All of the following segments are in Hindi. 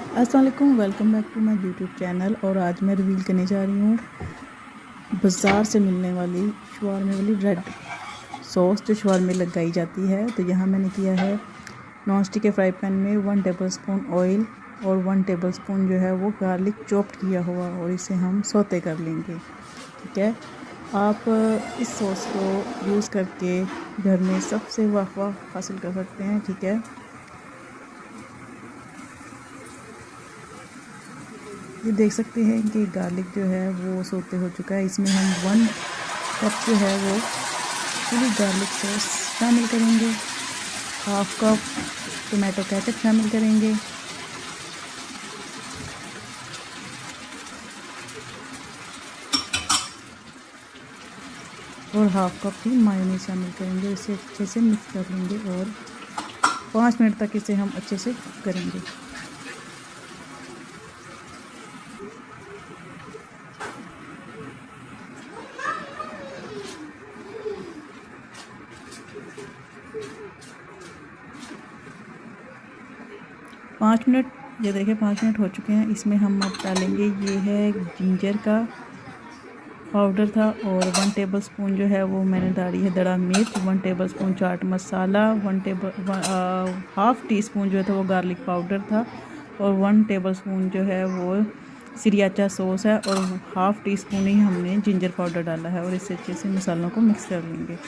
अस्सलाम वालेकुम, welcome back to my YouTube channel. और आज मैं रिवील करने जा रही हूँ बाज़ार से मिलने वाली शवारमे वाली रेड सॉस जो शवारमे लगाई जाती है। तो यहाँ मैंने किया है नॉन स्टिक के फ्राई पैन में 1 टेबलस्पून ऑयल और 1 टेबलस्पून जो है वो गार्लिक चॉप्ड किया हुआ, और इसे हम सौते कर लेंगे। ठीक है, आप इस सॉस को यूज़ करके घर में सबसे वाह हासिल कर सकते हैं। ठीक है, ये देख सकते हैं कि गार्लिक जो है वो सौते हो चुका है। इसमें हम 1 कप जो है वो पूरी गार्लिक सॉस शामिल करेंगे, 1/2 कप टोमेटो केचप शामिल करेंगे, और 1/2 कप ही मायोनीज शामिल करेंगे। इसे अच्छे से मिक्स कर लेंगे और 5 मिनट तक इसे हम अच्छे से कुक करेंगे। पाँच मिनट, ये देखिए 5 मिनट हो चुके हैं। इसमें हम अब डालेंगे, ये है जिंजर का पाउडर था, और 1 टेबलस्पून जो है वो मैंने डाली है दड़ा मिर्च, 1 टेबलस्पून चाट मसाला, 1/2 टीस्पून जो था वो गार्लिक पाउडर था, और 1 टेबलस्पून जो है वो सिरियाचा सॉस है, और 1/2 टीस्पून ही हमने जिंजर पाउडर डाला है। और इसे अच्छे से मसालों को मिक्स कर लेंगे,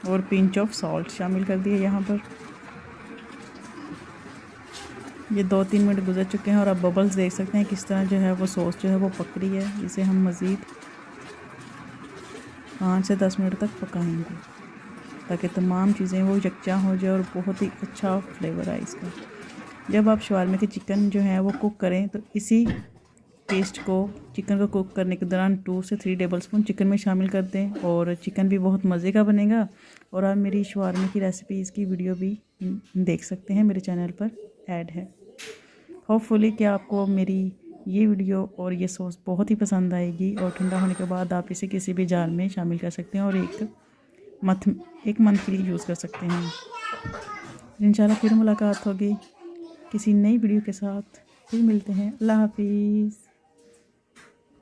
और पिंच ऑफ सॉल्ट शामिल कर दिए यहाँ पर। ये 2-3 मिनट गुजर चुके हैं और अब बबल्स देख सकते हैं किस तरह जो है वो सॉस जो है वो पक रही है। इसे हम मज़ीद 5 से 10 मिनट तक पकाएंगे ताकि तमाम चीज़ें वो यकजा हो जाए और बहुत ही अच्छा फ्लेवर आए इसका। जब आप शवारमे के चिकन जो है वो कुक करें तो इसी पेस्ट को चिकन को कुक करने के दौरान 2 से 3 टेबलस्पून चिकन में शामिल कर दें, और चिकन भी बहुत मज़े का बनेगा। और आप मेरी शवारमे की रेसिपीज़ की वीडियो भी देख सकते हैं, मेरे चैनल पर ऐड है। होपफुली कि आपको मेरी ये वीडियो और ये सॉस बहुत ही पसंद आएगी, और ठंडा होने के बाद आप इसे किसी भी जार में शामिल कर सकते हैं और एक मंथ के लिए यूज़ कर सकते हैं। इंशाल्लाह फिर मुलाकात होगी किसी नई वीडियो के साथ। फिर मिलते हैं। अल्लाह हाफिज़।